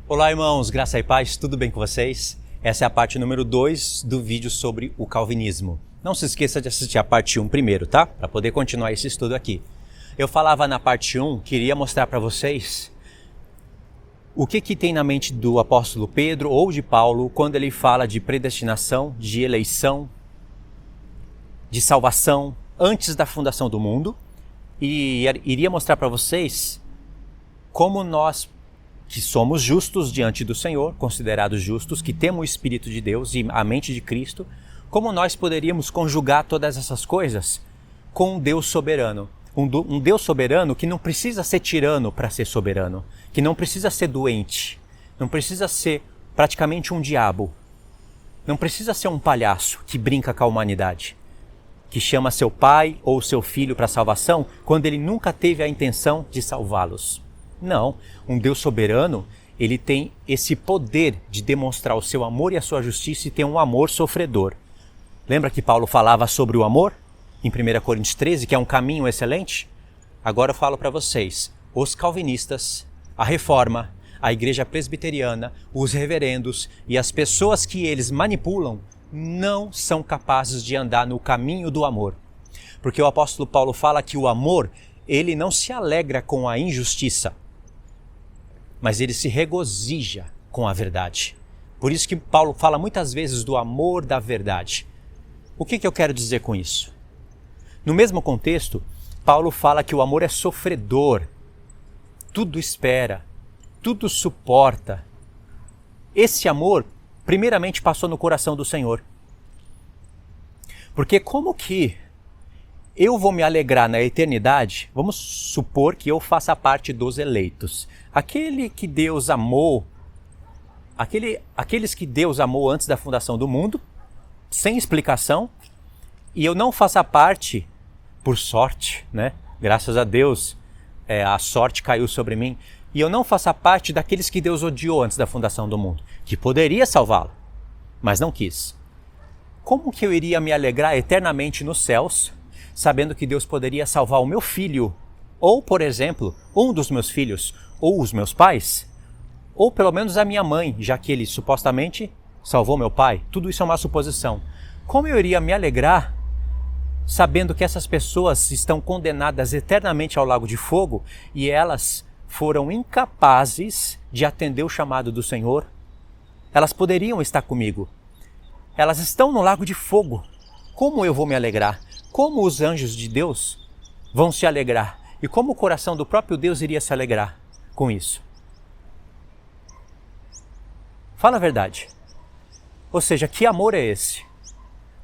Olá, irmãos, graça e paz, tudo bem com vocês? Essa é a parte número 2 do vídeo sobre o calvinismo. Não se esqueça de assistir a parte 1 primeiro, tá? Para poder continuar esse estudo aqui. Eu falava na parte 1, queria mostrar para vocês o que tem na mente do apóstolo Pedro ou de Paulo quando ele fala de predestinação, de eleição, de salvação antes da fundação do mundo. E iria mostrar para vocês como nós, que somos justos diante do Senhor, considerados justos, que temos o Espírito de Deus e a mente de Cristo, como nós poderíamos conjugar todas essas coisas com um Deus soberano. Um Deus soberano que não precisa ser tirano para ser soberano, que não precisa ser doente, não precisa ser praticamente um diabo, não precisa ser um palhaço que brinca com a humanidade, que chama seu pai ou seu filho para a salvação quando ele nunca teve a intenção de salvá-los. Não, um Deus soberano, ele tem esse poder de demonstrar o seu amor e a sua justiça e tem um amor sofredor. Lembra que Paulo falava sobre o amor? Em 1 Coríntios 13, que é um caminho excelente? Agora eu falo para vocês, os calvinistas, a Reforma, a Igreja Presbiteriana, os reverendos e as pessoas que eles manipulam não são capazes de andar no caminho do amor. Porque o apóstolo Paulo fala que o amor, ele não se alegra com a injustiça, mas ele se regozija com a verdade. Por isso que Paulo fala muitas vezes do amor da verdade. O que eu quero dizer com isso? No mesmo contexto, Paulo fala que o amor é sofredor, tudo espera, tudo suporta. Esse amor, primeiramente, passou no coração do Senhor. Porque como que eu vou me alegrar na eternidade? Vamos supor que eu faça parte dos eleitos. Aquele que Deus amou, aqueles que Deus amou antes da fundação do mundo, sem explicação, e eu não faça parte por sorte, né? Graças a Deus, a sorte caiu sobre mim, e eu não faça parte daqueles que Deus odiou antes da fundação do mundo, que poderia salvá-lo, mas não quis. Como que eu iria me alegrar eternamente nos céus, sabendo que Deus poderia salvar o meu filho, ou, por exemplo, um dos meus filhos, ou os meus pais, ou pelo menos a minha mãe, já que ele supostamente salvou meu pai? Tudo isso é uma suposição. Como eu iria me alegrar sabendo que essas pessoas estão condenadas eternamente ao lago de fogo e elas foram incapazes de atender o chamado do Senhor? Elas poderiam estar comigo. Elas estão no lago de fogo. Como eu vou me alegrar? Como os anjos de Deus vão se alegrar? E como o coração do próprio Deus iria se alegrar com isso? Fala a verdade. Ou seja, que amor é esse?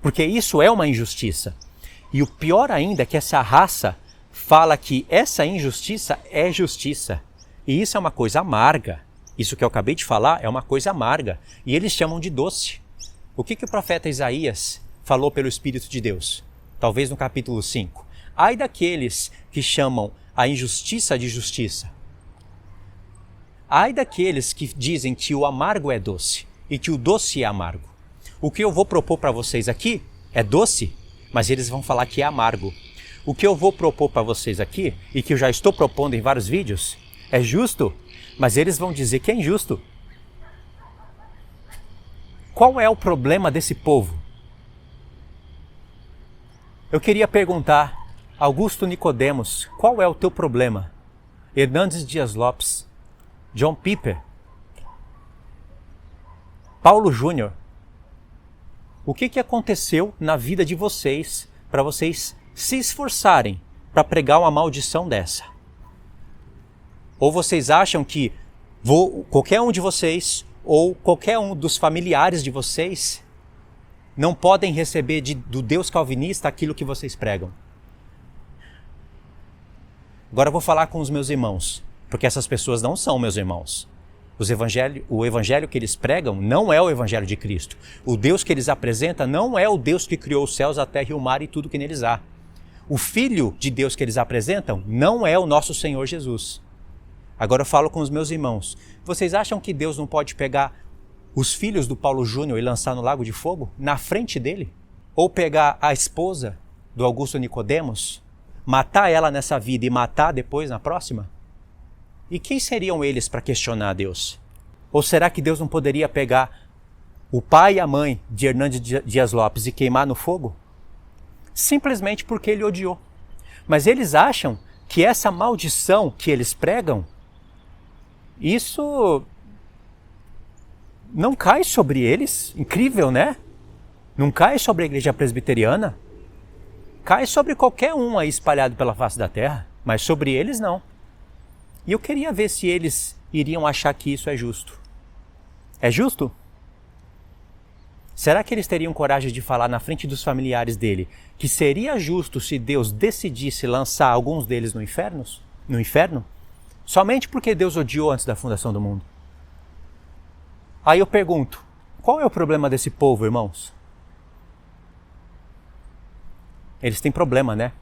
Porque isso é uma injustiça. E o pior ainda é que essa raça fala que essa injustiça é justiça. E isso é uma coisa amarga. Isso que eu acabei de falar é uma coisa amarga. E eles chamam de doce. O que o profeta Isaías falou pelo Espírito de Deus? Talvez no capítulo 5. Ai daqueles que chamam a injustiça de justiça. Ai daqueles que dizem que o amargo é doce e que o doce é amargo. O que eu vou propor para vocês aqui é doce, mas eles vão falar que é amargo. O que eu vou propor para vocês aqui, e que eu já estou propondo em vários vídeos, é justo, mas eles vão dizer que é injusto. Qual é o problema desse povo? Eu queria perguntar, Augusto Nicodemos, qual é o teu problema? Hernandes Dias Lopes, John Piper, Paulo Júnior, o que aconteceu na vida de vocês para vocês se esforçarem para pregar uma maldição dessa? Ou vocês acham que qualquer um de vocês ou qualquer um dos familiares de vocês não podem receber do Deus calvinista aquilo que vocês pregam? Agora eu vou falar com os meus irmãos, porque essas pessoas não são meus irmãos. O evangelho que eles pregam não é o evangelho de Cristo. O Deus que eles apresentam não é o Deus que criou os céus, a terra e o mar e tudo que neles há. O Filho de Deus que eles apresentam não é o nosso Senhor Jesus. Agora eu falo com os meus irmãos. Vocês acham que Deus não pode pegar os filhos do Paulo Júnior e lançar no lago de fogo? Na frente dele? Ou pegar a esposa do Augusto Nicodemos, matar ela nessa vida e matar depois na próxima? E quem seriam eles para questionar a Deus? Ou será que Deus não poderia pegar o pai e a mãe de Hernandes Dias Lopes e queimar no fogo? Simplesmente porque ele odiou. Mas eles acham que essa maldição que eles pregam, isso não cai sobre eles. Incrível, né? Não cai sobre a igreja presbiteriana. Cai sobre qualquer um aí espalhado pela face da terra, mas sobre eles não. E eu queria ver se eles iriam achar que isso é justo. É justo? Será que eles teriam coragem de falar na frente dos familiares dele que seria justo se Deus decidisse lançar alguns deles no inferno? Somente porque Deus odiou antes da fundação do mundo. Aí eu pergunto, qual é o problema desse povo, irmãos? Eles têm problema, né?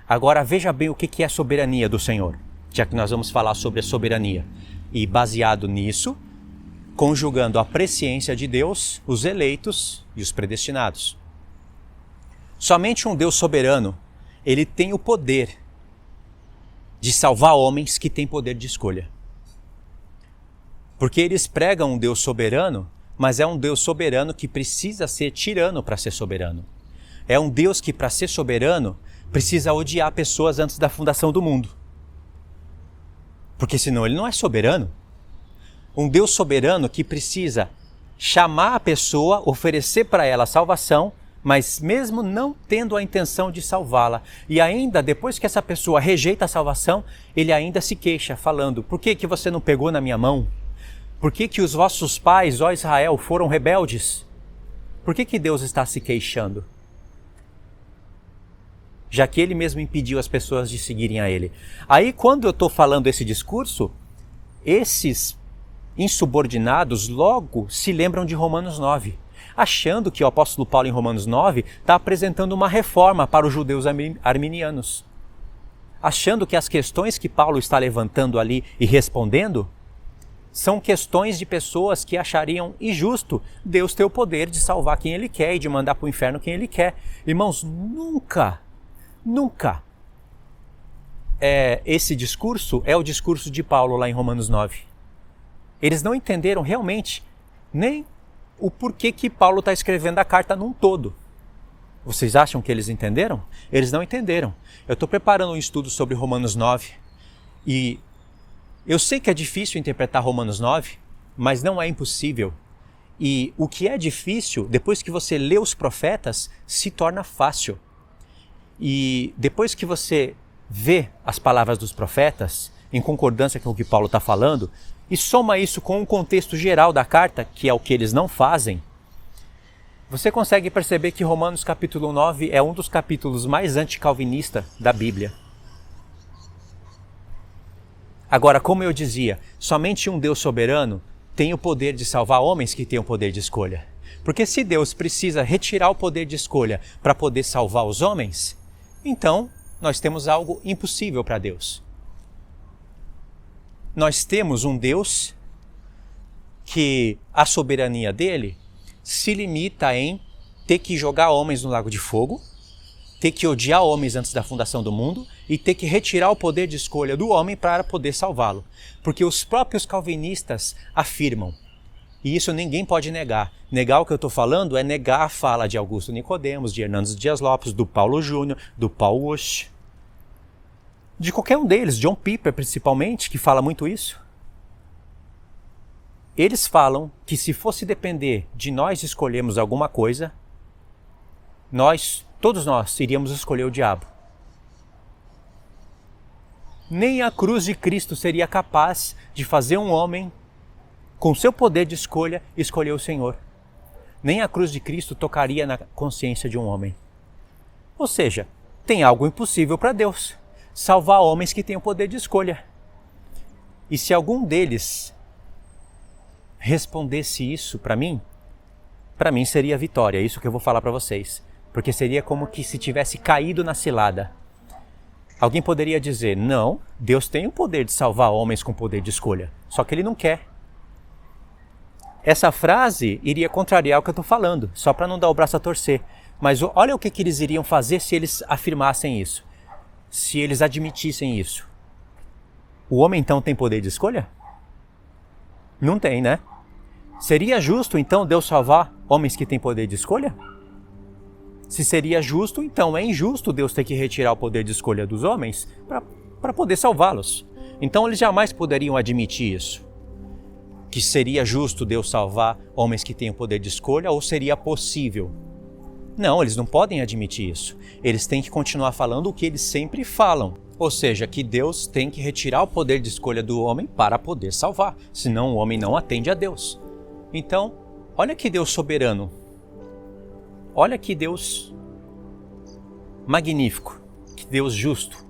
Agora veja bem o que é a soberania do Senhor, já que nós vamos falar sobre a soberania. E baseado nisso, conjugando a presciência de Deus, os eleitos e os predestinados. Somente um Deus soberano, ele tem o poder de salvar homens que têm poder de escolha. Porque eles pregam um Deus soberano, mas é um Deus soberano que precisa ser tirano para ser soberano. É um Deus que, para ser soberano, precisa odiar pessoas antes da fundação do mundo. Porque senão ele não é soberano. Um Deus soberano que precisa chamar a pessoa, oferecer para ela a salvação, mas mesmo não tendo a intenção de salvá-la. E ainda, depois que essa pessoa rejeita a salvação, ele ainda se queixa, falando, por que você não pegou na minha mão? Por que os vossos pais, ó Israel, foram rebeldes? Por que Deus está se queixando? Já que ele mesmo impediu as pessoas de seguirem a ele. Aí, quando eu estou falando esse discurso, esses insubordinados logo se lembram de Romanos 9, achando que o apóstolo Paulo em Romanos 9 está apresentando uma reforma para os judeus arminianos. Achando que as questões que Paulo está levantando ali e respondendo são questões de pessoas que achariam injusto Deus ter o poder de salvar quem ele quer e de mandar para o inferno quem ele quer. Irmãos, nunca esse discurso é o discurso de Paulo lá em Romanos 9. Eles não entenderam realmente nem o porquê que Paulo está escrevendo a carta num todo. Vocês acham que eles entenderam? Eles não entenderam. Eu estou preparando um estudo sobre Romanos 9 e eu sei que é difícil interpretar Romanos 9, mas não é impossível. E o que é difícil, depois que você lê os profetas, se torna fácil. E depois que você vê as palavras dos profetas, em concordância com o que Paulo está falando, e soma isso com o contexto geral da carta, que é o que eles não fazem, você consegue perceber que Romanos capítulo 9 é um dos capítulos mais anticalvinistas da Bíblia. Agora, como eu dizia, somente um Deus soberano tem o poder de salvar homens que têm o poder de escolha. Porque se Deus precisa retirar o poder de escolha para poder salvar os homens, então nós temos algo impossível para Deus. Nós temos um Deus que a soberania dele se limita em ter que jogar homens no lago de fogo, ter que odiar homens antes da fundação do mundo e ter que retirar o poder de escolha do homem para poder salvá-lo. Porque os próprios calvinistas afirmam, e isso ninguém pode negar. Negar o que eu estou falando é negar a fala de Augusto Nicodemos, de Hernandes Dias Lopes, do Paulo Júnior, do Paul Wusch, de qualquer um deles, John Piper principalmente, que fala muito isso. Eles falam que se fosse depender de nós escolhermos alguma coisa, todos nós iríamos escolher o diabo. Nem a cruz de Cristo seria capaz de fazer um homem, com seu poder de escolha, escolher o Senhor. Nem a cruz de Cristo tocaria na consciência de um homem. Ou seja, tem algo impossível para Deus, salvar homens que têm o poder de escolha. E se algum deles respondesse isso para mim seria vitória, é isso que eu vou falar para vocês. Porque seria como que se tivesse caído na cilada. Alguém poderia dizer, não, Deus tem o poder de salvar homens com poder de escolha, só que ele não quer. Essa frase iria contrariar o que eu estou falando, só para não dar o braço a torcer. Mas olha o que eles iriam fazer se eles afirmassem isso, se eles admitissem isso. O homem então tem poder de escolha? Não tem, né? Seria justo, então, Deus salvar homens que têm poder de escolha? Se seria justo, então é injusto Deus ter que retirar o poder de escolha dos homens para poder salvá-los. Então eles jamais poderiam admitir isso. Que seria justo Deus salvar homens que têm o poder de escolha, ou seria possível? Não, eles não podem admitir isso. Eles têm que continuar falando o que eles sempre falam. Ou seja, que Deus tem que retirar o poder de escolha do homem para poder salvar. Senão o homem não atende a Deus. Então, olha que Deus soberano. Olha que Deus magnífico. Que Deus justo.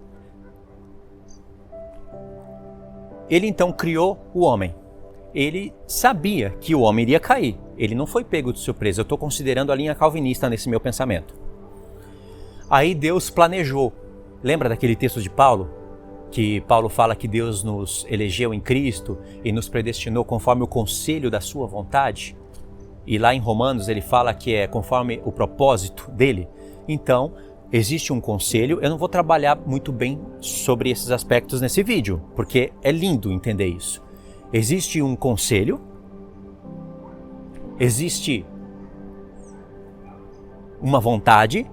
Ele então criou o homem. Ele sabia que o homem iria cair. Ele não foi pego de surpresa. Eu estou considerando a linha calvinista nesse meu pensamento. Aí Deus planejou. Lembra daquele texto de Paulo? Que Paulo fala que Deus nos elegeu em Cristo e nos predestinou conforme o conselho da sua vontade? E lá em Romanos ele fala que é conforme o propósito dele. Então, existe um conselho. Eu não vou trabalhar muito bem sobre esses aspectos nesse vídeo, porque é lindo entender isso. Existe um conselho, existe uma vontade,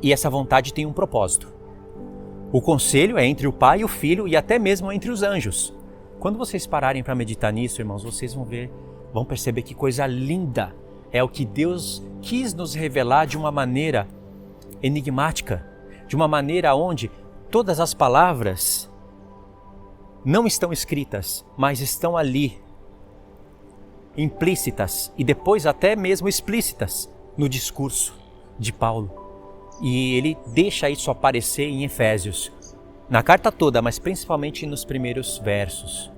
e essa vontade tem um propósito. O conselho é entre o Pai e o Filho e até mesmo entre os anjos. Quando vocês pararem para meditar nisso, irmãos, vocês vão perceber que coisa linda é o que Deus quis nos revelar de uma maneira enigmática, de uma maneira onde todas as palavras não estão escritas, mas estão ali, implícitas e depois até mesmo explícitas no discurso de Paulo. E ele deixa isso aparecer em Efésios, na carta toda, mas principalmente nos primeiros versos,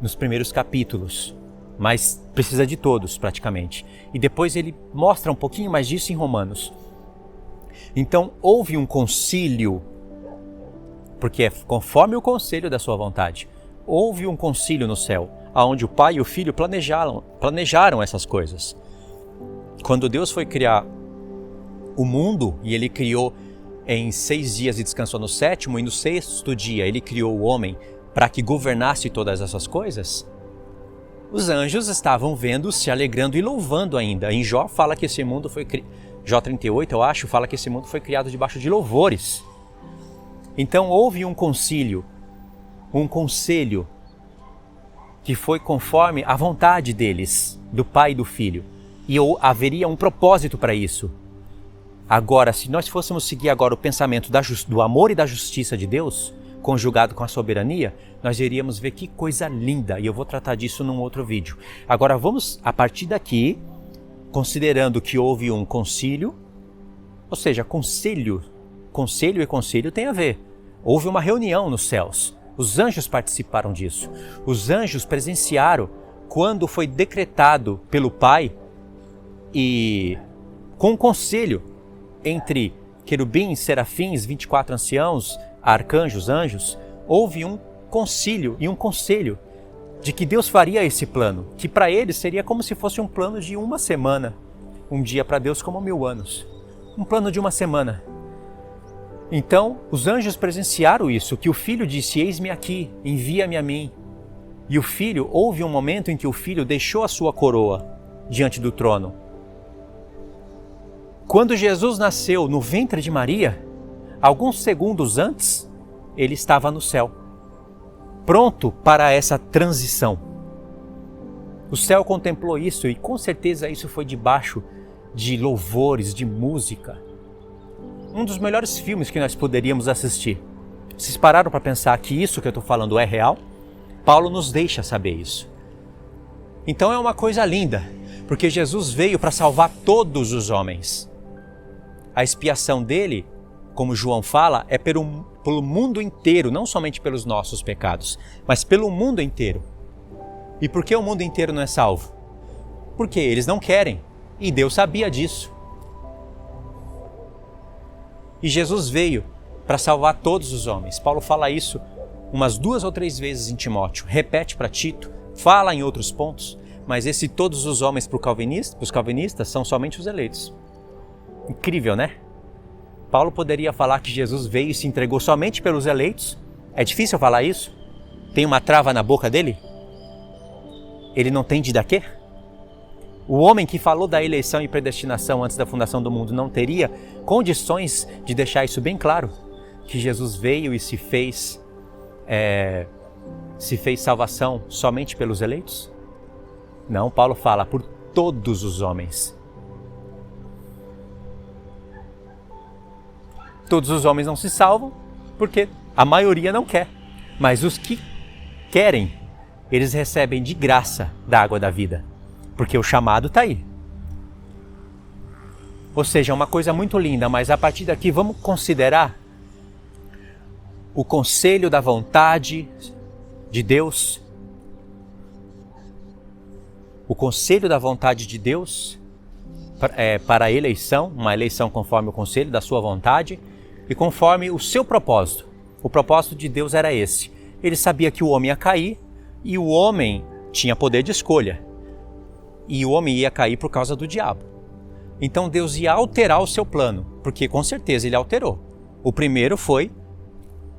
nos primeiros capítulos, mas precisa de todos praticamente. E depois ele mostra um pouquinho mais disso em Romanos. Então houve um concílio, porque é conforme o conselho da sua vontade. Houve um concílio no céu, onde o Pai e o Filho planejaram essas coisas. Quando Deus foi criar o mundo, e ele criou em 6 dias e descansou no 7º, e no 6º dia ele criou o homem para que governasse todas essas coisas, os anjos estavam vendo, se alegrando e louvando ainda. Em Jó fala que esse mundo foi Jó 38, eu acho, fala que esse mundo foi criado debaixo de louvores. Então houve um concílio, um conselho, que foi conforme a vontade deles, do Pai e do Filho. E haveria um propósito para isso. Agora, se nós fôssemos seguir agora o pensamento do amor e da justiça de Deus, conjugado com a soberania, nós iríamos ver que coisa linda, e eu vou tratar disso num outro vídeo. Agora vamos, a partir daqui, considerando que houve um concílio, ou seja, conselho e concílio tem a ver. Houve uma reunião nos céus, os anjos participaram disso. Os anjos presenciaram quando foi decretado pelo Pai e com um conselho entre querubins, serafins, 24 anciãos, arcanjos, anjos, houve um concílio e um conselho de que Deus faria esse plano, que para eles seria como se fosse um plano de uma semana. Um dia para Deus como 1000 anos. Um plano de uma semana. Então, os anjos presenciaram isso, que o Filho disse, eis-me aqui, envia-me a mim. E o Filho, houve um momento em que o Filho deixou a sua coroa diante do trono. Quando Jesus nasceu no ventre de Maria, alguns segundos antes, ele estava no céu, pronto para essa transição. O céu contemplou isso e com certeza isso foi debaixo de louvores, de música. Um dos melhores filmes que nós poderíamos assistir. Vocês pararam para pensar que isso que eu estou falando é real? Paulo nos deixa saber isso. Então é uma coisa linda, porque Jesus veio para salvar todos os homens. A expiação dele, como João fala, é pelo mundo inteiro, não somente pelos nossos pecados, mas pelo mundo inteiro. E por que o mundo inteiro não é salvo? Porque eles não querem, e Deus sabia disso. E Jesus veio para salvar todos os homens. Paulo fala isso umas 2 ou 3 vezes em Timóteo, repete para Tito, fala em outros pontos, mas esse todos os homens para os calvinistas são somente os eleitos. Incrível, né? Paulo poderia falar que Jesus veio e se entregou somente pelos eleitos. É difícil falar isso? Tem uma trava na boca dele? ele não tem de dar quê? O homem que falou da eleição e predestinação antes da fundação do mundo não teria condições de deixar isso bem claro? Que Jesus veio e se fez salvação somente pelos eleitos? Não, Paulo fala por todos os homens. Todos os homens não se salvam porque a maioria não quer. Mas os que querem, eles recebem de graça da água da vida. Porque o chamado está aí. Ou seja, uma coisa muito linda, mas a partir daqui vamos considerar o conselho da vontade de Deus. O conselho da vontade de Deus para a eleição, uma eleição conforme o conselho da sua vontade e conforme o seu propósito. O propósito de Deus era esse. Ele sabia que o homem ia cair e o homem tinha poder de escolha. E o homem ia cair por causa do diabo. Então Deus ia alterar o seu plano, porque com certeza ele alterou. O primeiro foi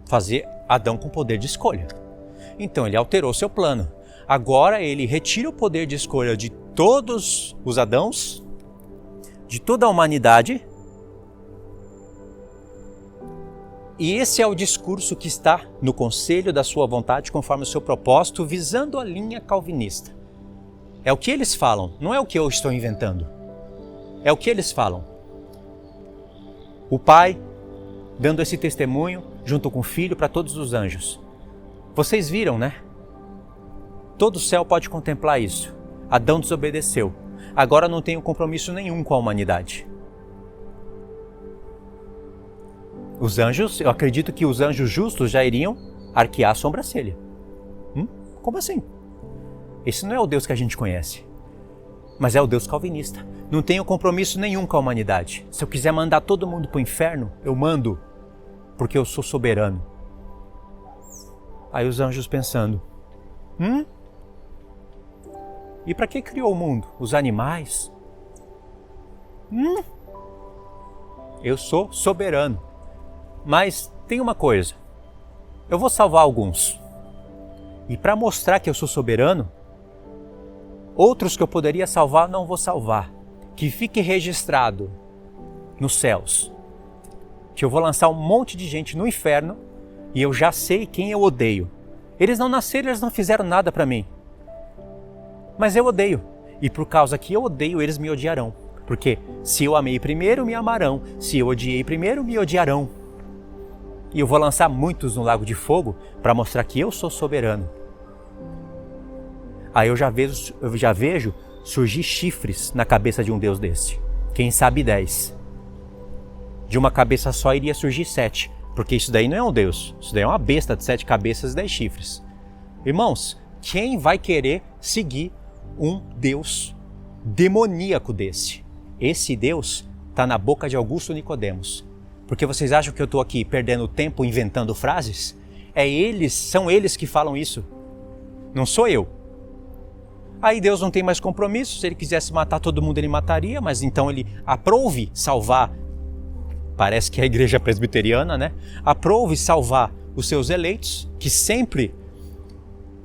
fazer Adão com poder de escolha. Então ele alterou o seu plano. Agora ele retira o poder de escolha de todos os Adãos, de toda a humanidade. E esse é o discurso que está no conselho da sua vontade, conforme o seu propósito, visando a linha calvinista. É o que eles falam, não é o que eu estou inventando. É o que eles falam. O Pai dando esse testemunho junto com o Filho para todos os anjos. Vocês viram, né? Todo o céu pode contemplar isso. Adão desobedeceu. Agora não tem compromisso nenhum com a humanidade. Os anjos, eu acredito que os anjos justos já iriam arquear a sobrancelha. Como assim? Esse não é o Deus que a gente conhece. Mas é o Deus calvinista. Não tenho compromisso nenhum com a humanidade. Se eu quiser mandar todo mundo para o inferno, eu mando. Porque eu sou soberano. Aí os anjos pensando. E para que criou o mundo? Os animais? Eu sou soberano. Mas tem uma coisa. Eu vou salvar alguns. E para mostrar que eu sou soberano, outros que eu poderia salvar, não vou salvar. Que fique registrado nos céus. Que eu vou lançar um monte de gente no inferno e eu já sei quem eu odeio. Eles não nasceram, eles não fizeram nada para mim. Mas eu odeio. E por causa que eu odeio, eles me odiarão. Porque se eu amei primeiro, me amarão. Se eu odiei primeiro, me odiarão. E eu vou lançar muitos no lago de fogo para mostrar que eu sou soberano. Aí eu já vejo surgir chifres na cabeça de um Deus desse. Quem sabe 10. De uma cabeça só iria surgir 7. Porque isso daí não é um Deus. Isso daí é uma besta de 7 cabeças e 10 chifres. Irmãos, quem vai querer seguir um Deus demoníaco desse? Esse Deus está na boca de Augusto Nicodemos. Porque vocês acham que eu estou aqui perdendo tempo inventando frases? São eles que falam isso. Não sou eu. Aí Deus não tem mais compromisso. Se ele quisesse matar todo mundo, ele mataria. Mas então ele aprove salvar. Parece que é a igreja presbiteriana, né? Aprove salvar os seus eleitos, que sempre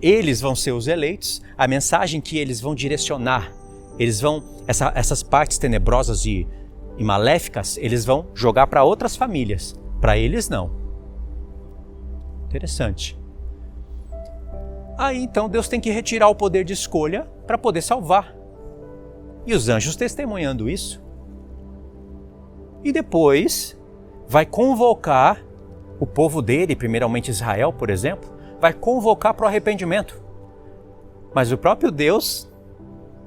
eles vão ser os eleitos. A mensagem que eles vão direcionar, essas partes tenebrosas e maléficas, eles vão jogar para outras famílias. Para eles, não. Interessante. Aí, então, Deus tem que retirar o poder de escolha para poder salvar. E os anjos testemunhando isso. E depois vai convocar o povo dele, primeiramente Israel, por exemplo, vai convocar para o arrependimento. Mas o próprio Deus,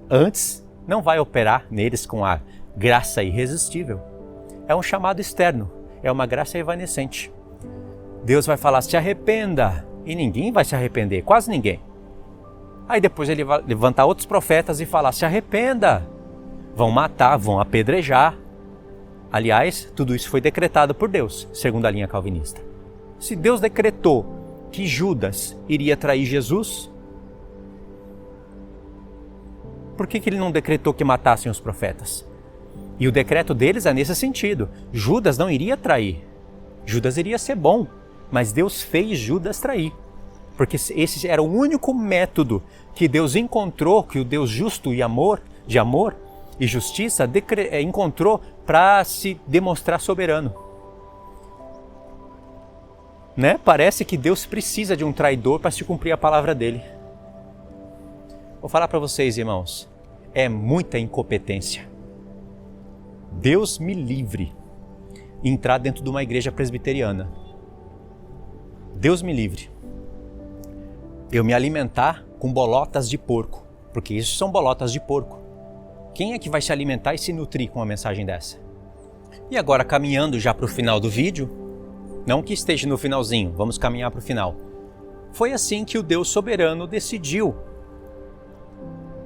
antes, não vai operar neles com a graça irresistível. É um chamado externo, é uma graça evanescente. Deus vai falar, se arrependa, e ninguém vai se arrepender, quase ninguém. Aí depois ele vai levantar outros profetas e falar, se arrependa, vão matar, vão apedrejar. Aliás, tudo isso foi decretado por Deus, segundo a linha calvinista. Se Deus decretou que Judas iria trair Jesus, por que ele não decretou que matassem os profetas? E o decreto deles é nesse sentido. Judas não iria trair. Judas iria ser bom, mas Deus fez Judas trair. porque esse era o único método que Deus encontrou, que o Deus justo e de amor e justiça encontrou para se demonstrar soberano. Né? Parece que Deus precisa de um traidor para se cumprir a palavra dele. Vou falar para vocês, irmãos, é muita incompetência. Deus me livre entrar dentro de uma igreja presbiteriana. Deus me livre. Eu me alimentar com bolotas de porco, porque isso são bolotas de porco. Quem é que vai se alimentar e se nutrir com uma mensagem dessa? E agora, caminhando já para o final do vídeo, não que esteja no finalzinho, vamos caminhar para o final. Foi assim que o Deus soberano decidiu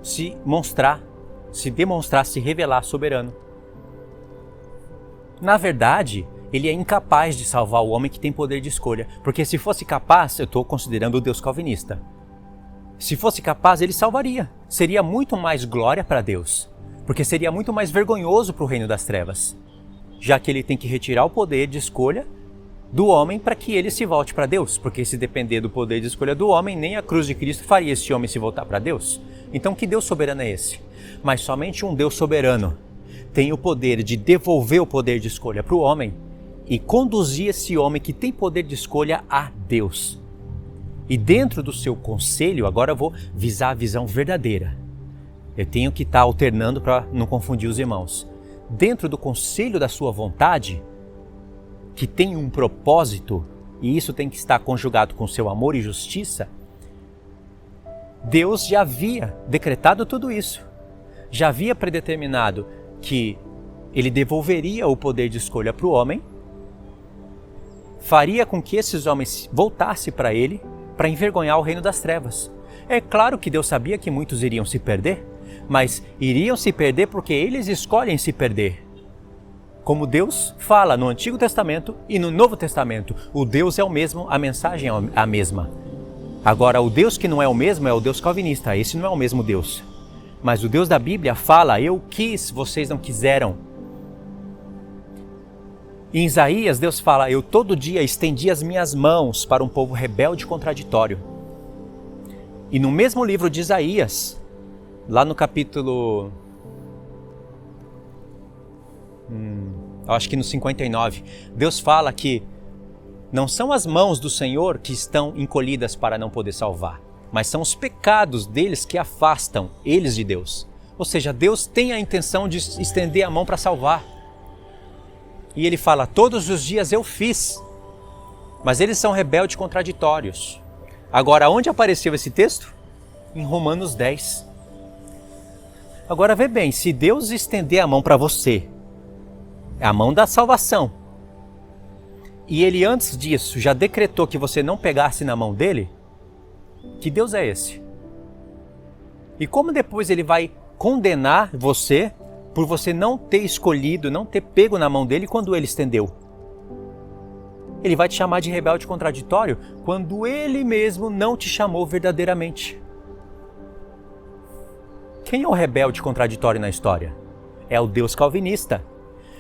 se demonstrar, se revelar soberano. Na verdade, ele é incapaz de salvar o homem que tem poder de escolha, porque se fosse capaz, eu estou considerando o Deus calvinista. Se fosse capaz, ele salvaria. Seria muito mais glória para Deus, porque seria muito mais vergonhoso para o reino das trevas, já que ele tem que retirar o poder de escolha do homem para que ele se volte para Deus, porque se depender do poder de escolha do homem, nem a cruz de Cristo faria esse homem se voltar para Deus. Então que Deus soberano é esse? Mas somente um Deus soberano tem o poder de devolver o poder de escolha para o homem e conduzir esse homem que tem poder de escolha a Deus. E dentro do seu conselho, agora eu vou visar a visão verdadeira. Eu tenho que estar alternando para não confundir os irmãos. Dentro do conselho da sua vontade, que tem um propósito, e isso tem que estar conjugado com seu amor e justiça, Deus já havia decretado tudo isso. Já havia predeterminado que ele devolveria o poder de escolha para o homem, faria com que esses homens voltassem para ele, para envergonhar o reino das trevas. É claro que Deus sabia que muitos iriam se perder, mas iriam se perder porque eles escolhem se perder. Como Deus fala no Antigo Testamento e no Novo Testamento, o Deus é o mesmo, a mensagem é a mesma. Agora, o Deus que não é o mesmo é o Deus calvinista, esse não é o mesmo Deus. Mas o Deus da Bíblia fala, eu quis, vocês não quiseram. Em Isaías, Deus fala, eu todo dia estendi as minhas mãos para um povo rebelde e contraditório. E no mesmo livro de Isaías, lá no capítulo... acho que no 59, Deus fala que não são as mãos do Senhor que estão encolhidas para não poder salvar, mas são os pecados deles que afastam eles de Deus. Ou seja, Deus tem a intenção de estender a mão para salvar. E ele fala, todos os dias eu fiz, mas eles são rebeldes e contraditórios. Agora, onde apareceu esse texto? Em Romanos 10. Agora vê bem, se Deus estender a mão para você, é a mão da salvação, e ele antes disso já decretou que você não pegasse na mão dele, que Deus é esse? E como depois ele vai condenar você por você não ter escolhido, não ter pego na mão dele quando ele estendeu? Ele vai te chamar de rebelde contraditório quando ele mesmo não te chamou verdadeiramente. Quem é o rebelde contraditório na história? É o Deus calvinista.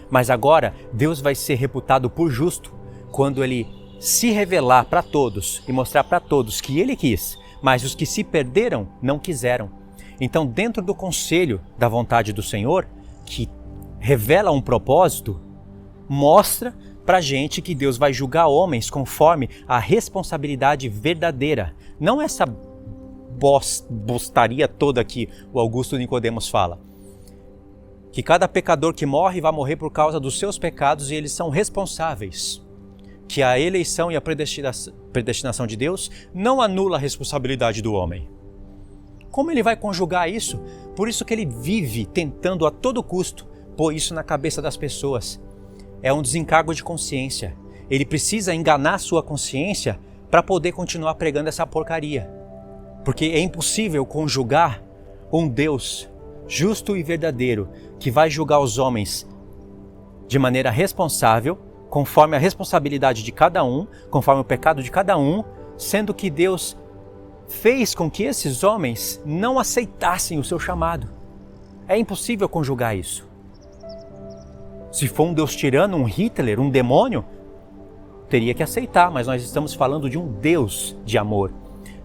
Mas agora Deus vai ser reputado por justo quando ele se revelar para todos e mostrar para todos que ele quis, mas os que se perderam não quiseram. Então, dentro do conselho da vontade do Senhor, que revela um propósito, mostra para a gente que Deus vai julgar homens conforme a responsabilidade verdadeira. Não essa bostaria toda que o Augusto Nicodemos fala. Que cada pecador que morre vai morrer por causa dos seus pecados e eles são responsáveis. Que a eleição e a predestinação de Deus não anula a responsabilidade do homem. Como ele vai conjugar isso? Por isso que ele vive tentando a todo custo pôr isso na cabeça das pessoas. É um desencargo de consciência. Ele precisa enganar sua consciência para poder continuar pregando essa porcaria. Porque é impossível conjugar um Deus justo e verdadeiro que vai julgar os homens de maneira responsável, conforme a responsabilidade de cada um, conforme o pecado de cada um, sendo que Deus fez com que esses homens não aceitassem o seu chamado. É impossível conjugar isso. Se for um Deus tirano, um Hitler, um demônio, teria que aceitar, mas nós estamos falando de um Deus de amor.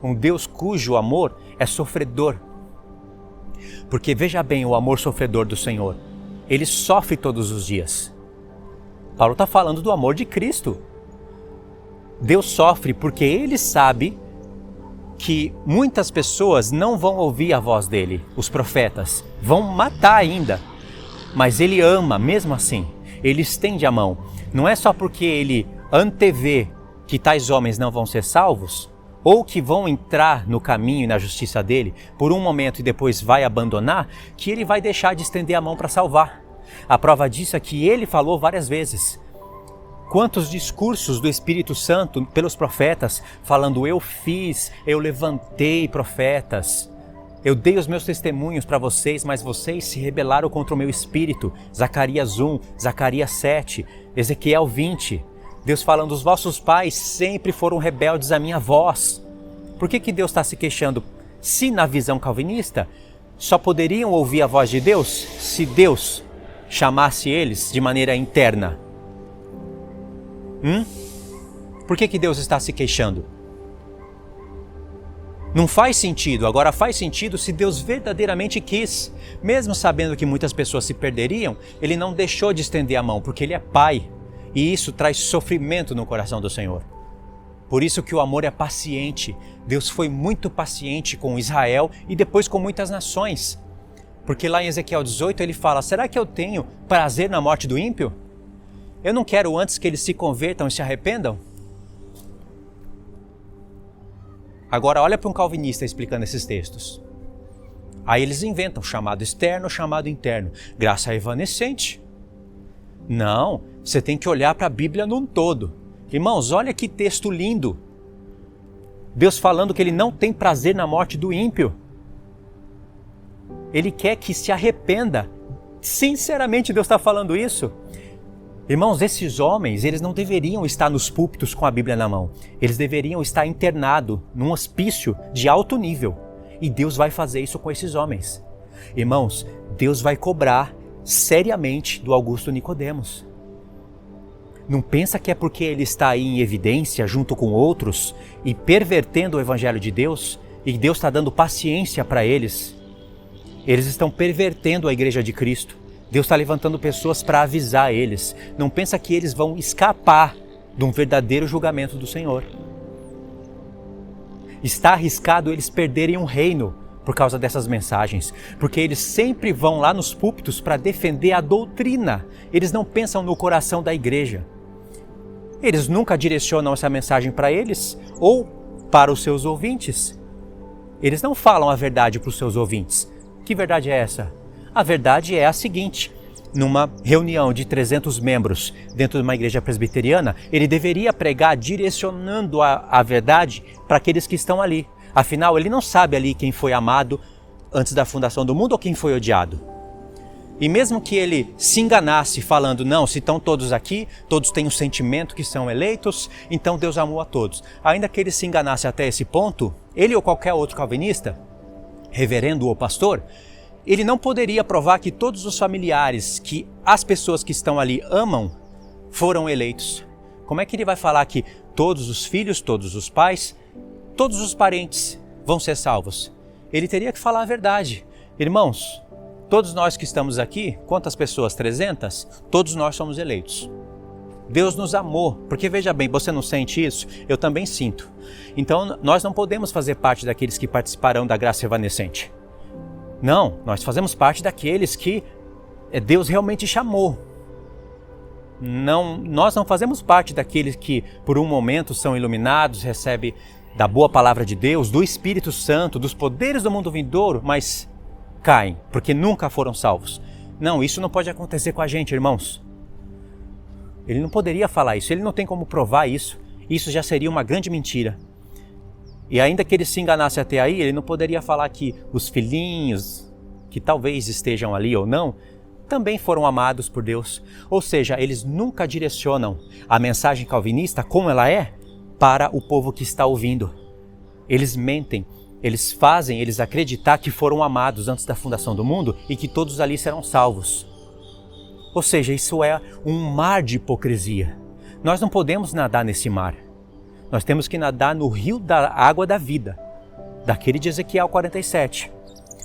um Deus cujo amor é sofredor. Porque veja bem o amor sofredor do Senhor. Ele sofre todos os dias. Paulo está falando do amor de Cristo. Deus sofre porque Ele sabe que muitas pessoas não vão ouvir a voz dele, os profetas, vão matar ainda. Mas Ele ama mesmo assim. Ele estende a mão. Não é só porque Ele antevê que tais homens não vão ser salvos, ou que vão entrar no caminho e na justiça dele por um momento e depois vai abandonar, que Ele vai deixar de estender a mão para salvar. A prova disso é que Ele falou várias vezes. Quantos discursos do Espírito Santo pelos profetas, falando eu fiz, eu levantei profetas, eu dei os meus testemunhos para vocês, mas vocês se rebelaram contra o meu Espírito. Zacarias 1, Zacarias 7, Ezequiel 20. Deus falando, os vossos pais sempre foram rebeldes à minha voz. Por que Deus está se queixando? Se na visão calvinista só poderiam ouvir a voz de Deus se Deus chamasse eles de maneira interna. Por que Deus está se queixando? Não faz sentido. Agora faz sentido se Deus verdadeiramente quis. Mesmo sabendo que muitas pessoas se perderiam, Ele não deixou de estender a mão, porque Ele é Pai. E isso traz sofrimento no coração do Senhor. Por isso que o amor é paciente. Deus foi muito paciente com Israel e depois com muitas nações. Porque lá em Ezequiel 18 ele fala, será que eu tenho prazer na morte do ímpio? Eu não quero antes que eles se convertam e se arrependam? Agora olha para um calvinista explicando esses textos. Aí eles inventam chamado externo, chamado interno. Graça evanescente. Não, você tem que olhar para a Bíblia num todo. Irmãos, olha que texto lindo. Deus falando que Ele não tem prazer na morte do ímpio. Ele quer que se arrependa. Sinceramente Deus está falando isso. Irmãos, esses homens, eles não deveriam estar nos púlpitos com a Bíblia na mão. Eles deveriam estar internados num hospício de alto nível. E Deus vai fazer isso com esses homens. Irmãos, Deus vai cobrar seriamente do Augusto Nicodemos. Não pensa que é porque ele está aí em evidência junto com outros e pervertendo o Evangelho de Deus e Deus está dando paciência para eles. Eles estão pervertendo a Igreja de Cristo. Deus está levantando pessoas para avisar eles. Não pensa que eles vão escapar de um verdadeiro julgamento do Senhor. Está arriscado eles perderem um reino por causa dessas mensagens, porque eles sempre vão lá nos púlpitos para defender a doutrina. Eles não pensam no coração da igreja. Eles nunca direcionam essa mensagem para eles ou para os seus ouvintes. Eles não falam a verdade para os seus ouvintes. Que verdade é essa? A verdade é a seguinte, numa reunião de 300 membros dentro de uma igreja presbiteriana, ele deveria pregar direcionando a verdade para aqueles que estão ali. Afinal, ele não sabe ali quem foi amado antes da fundação do mundo ou quem foi odiado. E mesmo que ele se enganasse falando, não, se estão todos aqui, todos têm o sentimento que são eleitos, então Deus amou a todos. Ainda que ele se enganasse até esse ponto, ele ou qualquer outro calvinista, reverendo ou pastor, ele não poderia provar que todos os familiares, que as pessoas que estão ali amam, foram eleitos. Como é que ele vai falar que todos os filhos, todos os pais, todos os parentes vão ser salvos? Ele teria que falar a verdade. Irmãos, todos nós que estamos aqui, quantas pessoas? 300? Todos nós somos eleitos. Deus nos amou, porque veja bem, você não sente isso? Eu também sinto. Então nós não podemos fazer parte daqueles que participarão da graça evanescente. Não, nós fazemos parte daqueles que Deus realmente chamou. Não, nós não fazemos parte daqueles que por um momento são iluminados, recebem da boa palavra de Deus, do Espírito Santo, dos poderes do mundo vindouro, mas caem, porque nunca foram salvos. Não, isso não pode acontecer com a gente, irmãos. Ele não poderia falar isso, ele não tem como provar isso. Isso já seria uma grande mentira. E ainda que ele se enganasse até aí, ele não poderia falar que os filhinhos, que talvez estejam ali ou não, também foram amados por Deus. Ou seja, eles nunca direcionam a mensagem calvinista, como ela é, para o povo que está ouvindo. Eles mentem, eles fazem eles acreditar que foram amados antes da fundação do mundo e que todos ali serão salvos. Ou seja, isso é um mar de hipocrisia. Nós não podemos nadar nesse mar. Nós temos que nadar no rio da água da vida, daquele de Ezequiel 47.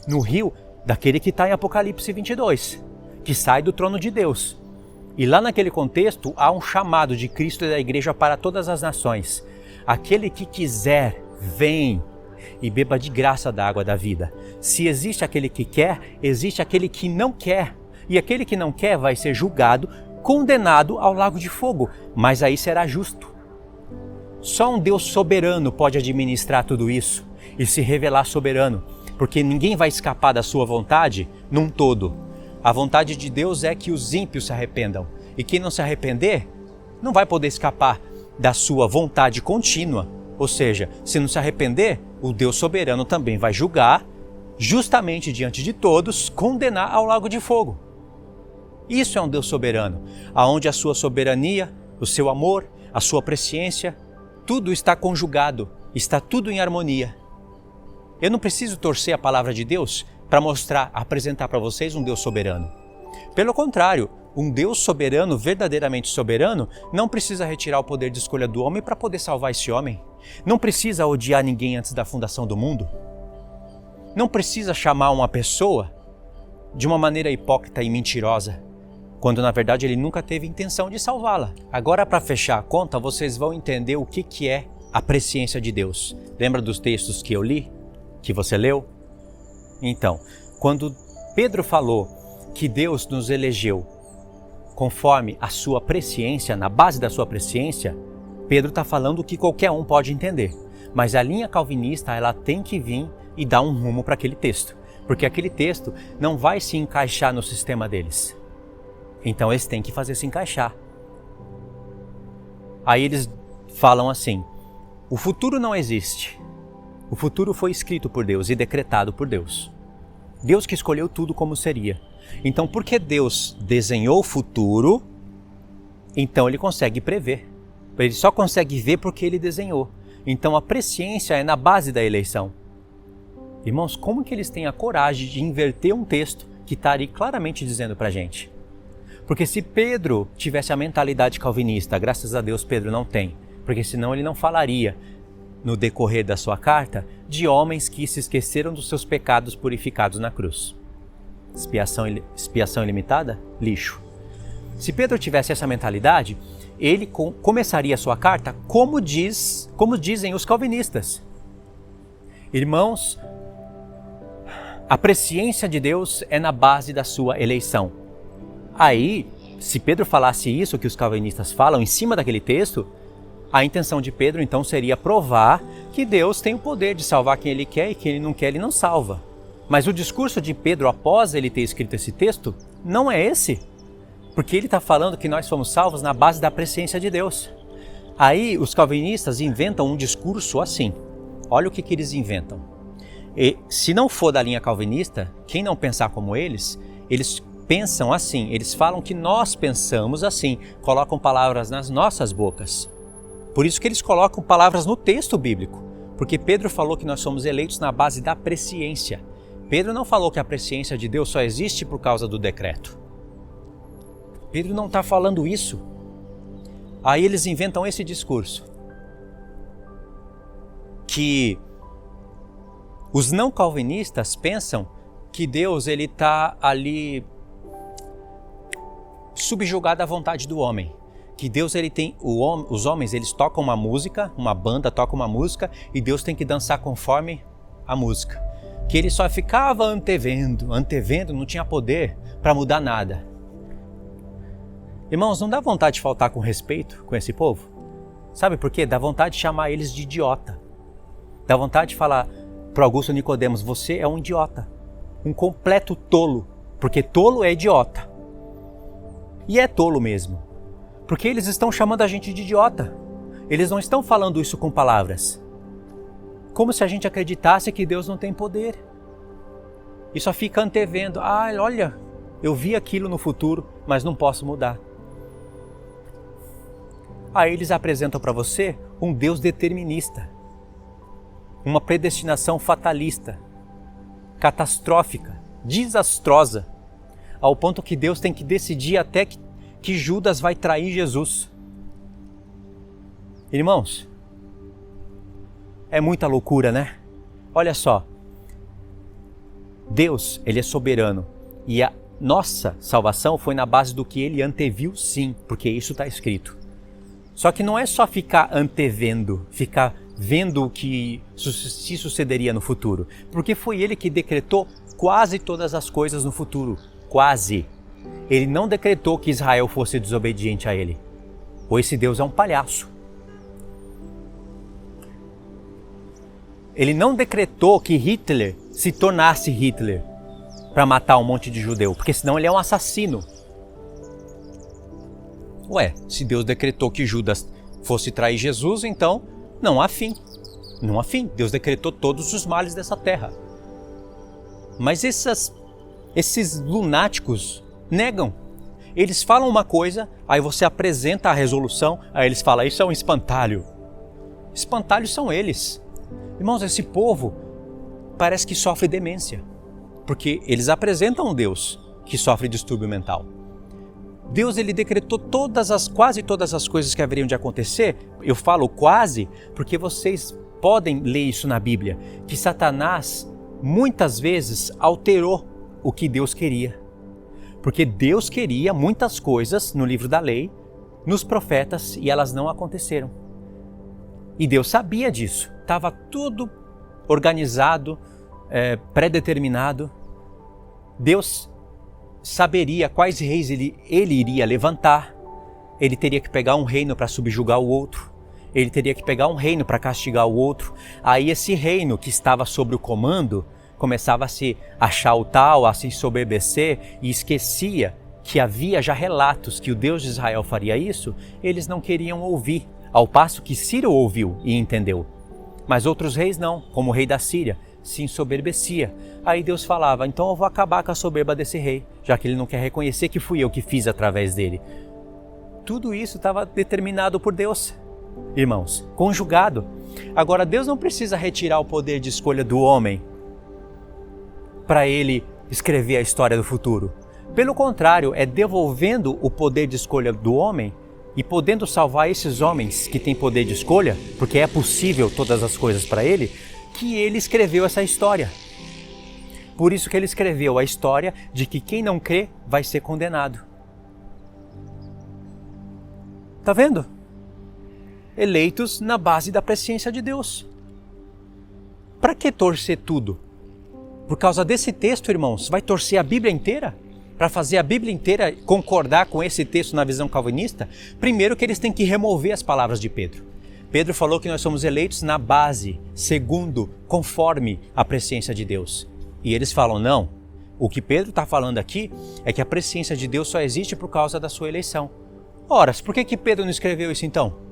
No rio, daquele que está em Apocalipse 22, que sai do trono de Deus. E lá naquele contexto, há um chamado de Cristo e da igreja para todas as nações. Aquele que quiser, vem e beba de graça da água da vida. Se existe aquele que quer, existe aquele que não quer. E aquele que não quer vai ser julgado, condenado ao lago de fogo, mas aí será justo. Só um Deus soberano pode administrar tudo isso e se revelar soberano, porque ninguém vai escapar da sua vontade num todo. A vontade de Deus é que os ímpios se arrependam, e quem não se arrepender não vai poder escapar da sua vontade contínua. Ou seja, se não se arrepender, o Deus soberano também vai julgar, justamente diante de todos, condenar ao lago de fogo. Isso é um Deus soberano, aonde a sua soberania, o seu amor, a sua presciência, tudo está conjugado, está tudo em harmonia. Eu não preciso torcer a palavra de Deus para mostrar, apresentar para vocês um Deus soberano. Pelo contrário, um Deus soberano, verdadeiramente soberano, não precisa retirar o poder de escolha do homem para poder salvar esse homem. Não precisa odiar ninguém antes da fundação do mundo. Não precisa chamar uma pessoa de uma maneira hipócrita e mentirosa, quando na verdade ele nunca teve intenção de salvá-la. Agora, para fechar a conta, vocês vão entender o que é a presciência de Deus. Lembra dos textos que eu li? Que você leu? Então, quando Pedro falou que Deus nos elegeu conforme a sua presciência, na base da sua presciência, Pedro está falando que qualquer um pode entender. Mas a linha calvinista, ela tem que vir e dar um rumo para aquele texto, porque aquele texto não vai se encaixar no sistema deles. Então eles têm que fazer se encaixar. Aí eles falam assim: o futuro não existe. O futuro foi escrito por Deus e decretado por Deus. Deus que escolheu tudo como seria. Então, porque Deus desenhou o futuro, então ele consegue prever. Ele só consegue ver porque ele desenhou. Então a presciência é na base da eleição. Irmãos, como que eles têm a coragem de inverter um texto que está ali claramente dizendo para a gente? Porque se Pedro tivesse a mentalidade calvinista, graças a Deus Pedro não tem, porque senão ele não falaria no decorrer da sua carta, de homens que se esqueceram dos seus pecados purificados na cruz. Expiação ilimitada? Lixo. Se Pedro tivesse essa mentalidade, ele começaria a sua carta como dizem os calvinistas. Irmãos, a presciência de Deus é na base da sua eleição. Aí, se Pedro falasse isso que os calvinistas falam em cima daquele texto, a intenção de Pedro, então, seria provar que Deus tem o poder de salvar quem Ele quer e quem Ele não quer, Ele não salva. Mas o discurso de Pedro, após ele ter escrito esse texto, não é esse. Porque ele está falando que nós fomos salvos na base da presciência de Deus. Aí, os calvinistas inventam um discurso assim. Olha o que eles inventam. E, se não for da linha calvinista, quem não pensar como eles pensam assim. Eles falam que nós pensamos assim. Colocam palavras nas nossas bocas. Por isso que eles colocam palavras no texto bíblico, porque Pedro falou que nós somos eleitos na base da presciência. Pedro não falou que a presciência de Deus só existe por causa do decreto. Pedro não está falando isso. Aí eles inventam esse discurso, que os não calvinistas pensam que Deus ele está ali subjugado à vontade do homem. Que Deus ele tem, os homens eles tocam uma música, uma banda toca uma música e Deus tem que dançar conforme a música. Que ele só ficava antevendo, não tinha poder para mudar nada. Irmãos, não dá vontade de faltar com respeito com esse povo? Sabe por quê? Dá vontade de chamar eles de idiota. Dá vontade de falar para Augusto Nicodemos, você é um idiota, um completo tolo, porque tolo é idiota. E é tolo mesmo. Porque eles estão chamando a gente de idiota. Eles não estão falando isso com palavras. Como se a gente acreditasse que Deus não tem poder. E só fica antevendo. Ah, olha, eu vi aquilo no futuro, mas não posso mudar. Aí eles apresentam para você um Deus determinista. Uma predestinação fatalista. Catastrófica. Desastrosa. Ao ponto que Deus tem que decidir até que Judas vai trair Jesus. Irmãos, é muita loucura, né? Olha só, Deus, Ele é soberano e a nossa salvação foi na base do que Ele anteviu, sim, porque isso está escrito. Só que não é só ficar antevendo, ficar vendo o que se sucederia no futuro, porque foi Ele que decretou quase todas as coisas no futuro, quase. Ele não decretou que Israel fosse desobediente a Ele. Ou esse Deus é um palhaço. Ele não decretou que Hitler se tornasse Hitler para matar um monte de judeu, porque senão ele é um assassino. Ué, se Deus decretou que Judas fosse trair Jesus, então não há fim. Não há fim. Deus decretou todos os males dessa terra. Mas esses lunáticos negam. Eles falam uma coisa, aí você apresenta a resolução, aí eles falam, isso é um espantalho. Espantalhos são eles. Irmãos, esse povo parece que sofre demência, porque eles apresentam um Deus que sofre distúrbio mental. Deus, ele decretou quase todas as coisas que haveriam de acontecer. Eu falo quase porque vocês podem ler isso na Bíblia, que Satanás muitas vezes alterou o que Deus queria. Porque Deus queria muitas coisas no livro da lei, nos profetas, e elas não aconteceram. E Deus sabia disso. Estava tudo organizado, pré-determinado. Deus saberia quais reis ele iria levantar. Ele teria que pegar um reino para subjugar o outro. Ele teria que pegar um reino para castigar o outro. Aí esse reino que estava sob o comando começava a se achar o tal, a se ensoberbecer e esquecia que havia já relatos que o Deus de Israel faria isso. Eles não queriam ouvir, ao passo que Ciro ouviu e entendeu. Mas outros reis não, como o rei da Síria, se ensoberbecia. Aí Deus falava, então eu vou acabar com a soberba desse rei, já que ele não quer reconhecer que fui eu que fiz através dele. Tudo isso estava determinado por Deus, irmãos, conjugado. Agora, Deus não precisa retirar o poder de escolha do homem para ele escrever a história do futuro. Pelo contrário, é devolvendo o poder de escolha do homem e podendo salvar esses homens que têm poder de escolha, porque é possível todas as coisas para ele, que ele escreveu essa história. Por isso que ele escreveu a história de que quem não crê vai ser condenado. Tá vendo? Eleitos na base da presciência de Deus. Para que torcer tudo? Por causa desse texto, irmãos, vai torcer a Bíblia inteira? Para fazer a Bíblia inteira concordar com esse texto na visão calvinista? Primeiro que eles têm que remover as palavras de Pedro. Pedro falou que nós somos eleitos na base, segundo, conforme a presciência de Deus. E eles falam, não, o que Pedro está falando aqui é que a presciência de Deus só existe por causa da sua eleição. Ora, por que Pedro não escreveu isso então?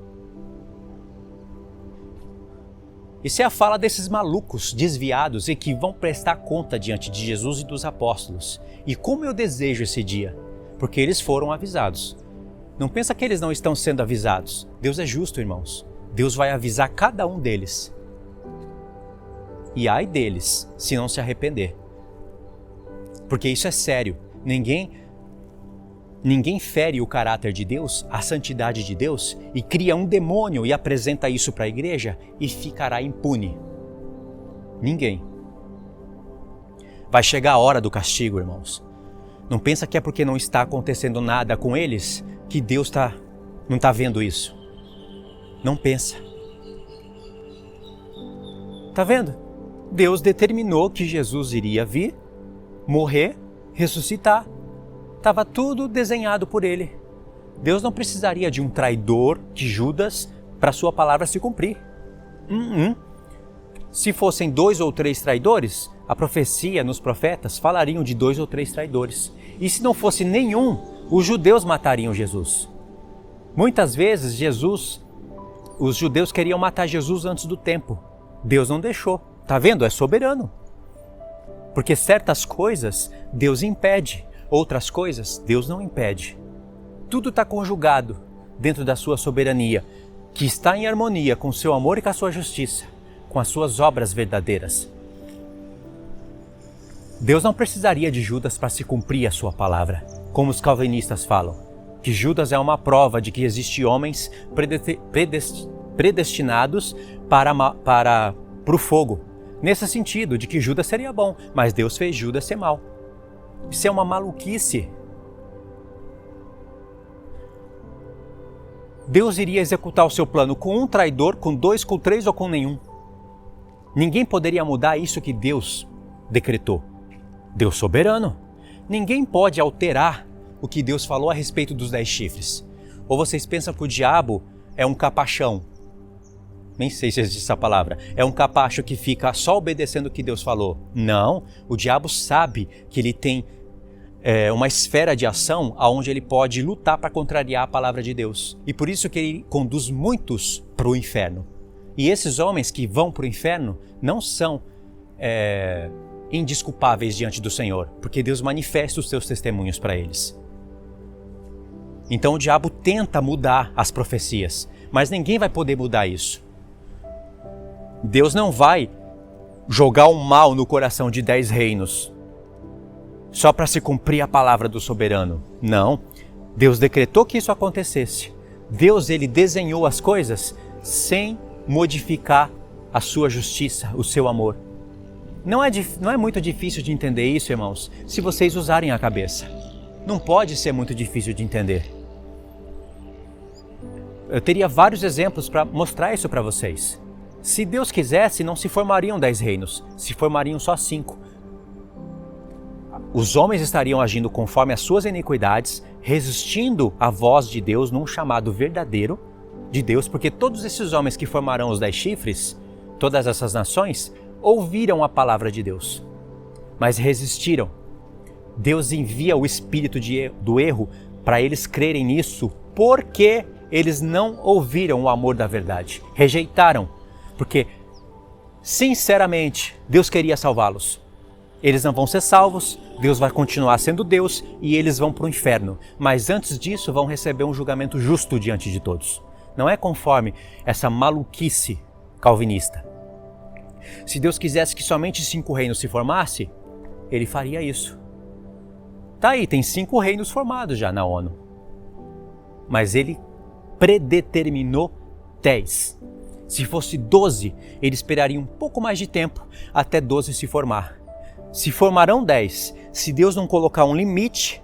Isso é a fala desses malucos desviados e que vão prestar conta diante de Jesus e dos apóstolos. E como eu desejo esse dia, porque eles foram avisados. Não pensa que eles não estão sendo avisados. Deus é justo, irmãos. Deus vai avisar cada um deles. E ai deles, se não se arrepender. Porque isso é sério. Ninguém fere o caráter de Deus, a santidade de Deus, e cria um demônio e apresenta isso para a igreja e ficará impune. Ninguém. Vai chegar a hora do castigo, irmãos. Não pensa que é porque não está acontecendo nada com eles que Deus não está vendo isso. Não pensa. Tá vendo? Deus determinou que Jesus iria vir, morrer, ressuscitar. Estava tudo desenhado por ele. Deus não precisaria de um traidor, de Judas, para sua palavra se cumprir. Se fossem 2 ou 3 traidores, a profecia nos profetas falariam de 2 ou 3 traidores. E se não fosse nenhum, os judeus matariam Jesus. Muitas vezes os judeus queriam matar Jesus antes do tempo. Deus não deixou. Tá vendo? É soberano. Porque certas coisas Deus impede. Outras coisas, Deus não impede. Tudo está conjugado dentro da sua soberania, que está em harmonia com o seu amor e com a sua justiça, com as suas obras verdadeiras. Deus não precisaria de Judas para se cumprir a sua palavra, como os calvinistas falam, que Judas é uma prova de que existem homens predestinados para o fogo, Nesse sentido, de que Judas seria bom, mas Deus fez Judas ser mal. Isso é uma maluquice. Deus iria executar o seu plano com um traidor, com dois, com três ou com nenhum. Ninguém poderia mudar isso que Deus decretou. Deus soberano. Ninguém pode alterar o que Deus falou a respeito dos 10 chifres. Ou vocês pensam que o diabo é um capachão? Nem sei se existe essa palavra. É um capacho que fica só obedecendo o que Deus falou. Não, o diabo sabe que ele tem uma esfera de ação onde ele pode lutar para contrariar a palavra de Deus. E por isso que ele conduz muitos para o inferno. E esses homens que vão para o inferno não são indesculpáveis diante do Senhor, porque Deus manifesta os seus testemunhos para eles. Então o diabo tenta mudar as profecias, mas ninguém vai poder mudar isso. Deus não vai jogar o mal no coração de 10 reinos só para se cumprir a palavra do soberano. Não. Deus decretou que isso acontecesse. Deus, ele desenhou as coisas sem modificar a sua justiça, o seu amor. Não é muito difícil de entender isso, irmãos, se vocês usarem a cabeça. Não pode ser muito difícil de entender. Eu teria vários exemplos para mostrar isso para vocês. Se Deus quisesse, não se formariam 10 reinos, se formariam só 5. Os homens estariam agindo conforme as suas iniquidades, resistindo à voz de Deus num chamado verdadeiro de Deus, porque todos esses homens que formarão os 10 chifres, todas essas nações, ouviram a palavra de Deus, mas resistiram. Deus envia o espírito do erro para eles crerem nisso, porque eles não ouviram o amor da verdade, rejeitaram, porque sinceramente Deus queria salvá-los. Eles não vão ser salvos, Deus vai continuar sendo Deus e eles vão para o inferno. Mas antes disso vão receber um julgamento justo diante de todos. Não é conforme essa maluquice calvinista. Se Deus quisesse que somente 5 reinos se formassem, ele faria isso. Tá aí, tem 5 reinos formados já na ONU. Mas ele predeterminou 10. Se fosse 12, ele esperaria um pouco mais de tempo até 12 se formar. Se formarão 10, se Deus não colocar um limite,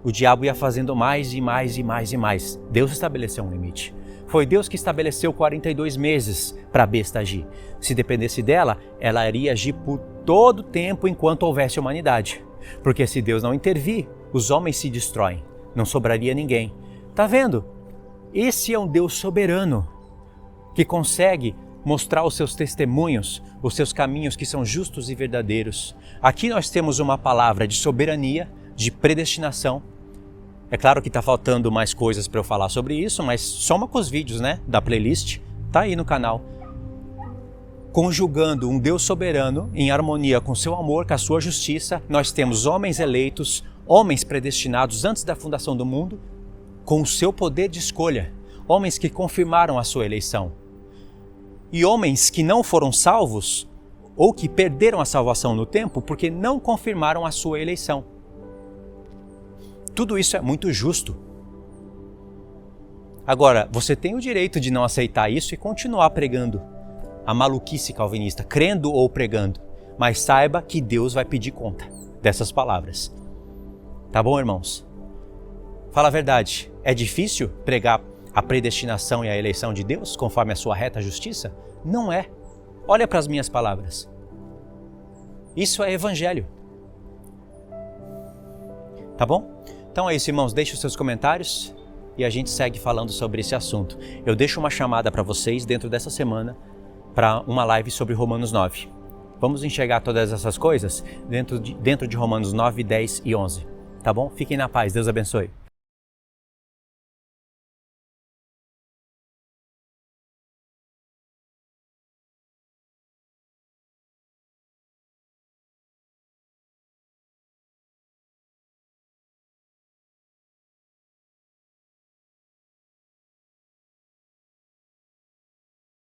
o diabo ia fazendo mais e mais e mais e mais. Deus estabeleceu um limite. Foi Deus que estabeleceu 42 meses para a besta agir. Se dependesse dela, ela iria agir por todo o tempo enquanto houvesse humanidade. Porque se Deus não intervir, os homens se destroem. Não sobraria ninguém. Tá vendo? Esse é um Deus soberano que consegue mostrar os seus testemunhos, os seus caminhos que são justos e verdadeiros. Aqui nós temos uma palavra de soberania, de predestinação. É claro que está faltando mais coisas para eu falar sobre isso, mas soma com os vídeos, né, da playlist, tá aí no canal. Conjugando um Deus soberano em harmonia com seu amor, com a sua justiça, nós temos homens eleitos, homens predestinados antes da fundação do mundo, com o seu poder de escolha, homens que confirmaram a sua eleição. E homens que não foram salvos ou que perderam a salvação no tempo porque não confirmaram a sua eleição. Tudo isso é muito justo. Agora, você tem o direito de não aceitar isso e continuar pregando a maluquice calvinista, crendo ou pregando, mas saiba que Deus vai pedir conta dessas palavras. Tá bom, irmãos? Fala a verdade, é difícil pregar a predestinação e a eleição de Deus conforme a sua reta justiça? Não é. Olha para as minhas palavras. Isso é evangelho. Tá bom? Então é isso, irmãos. Deixe os seus comentários e a gente segue falando sobre esse assunto. Eu deixo uma chamada para vocês dentro dessa semana para uma live sobre Romanos 9. Vamos enxergar todas essas coisas dentro de Romanos 9, 10 e 11. Tá bom? Fiquem na paz. Deus abençoe.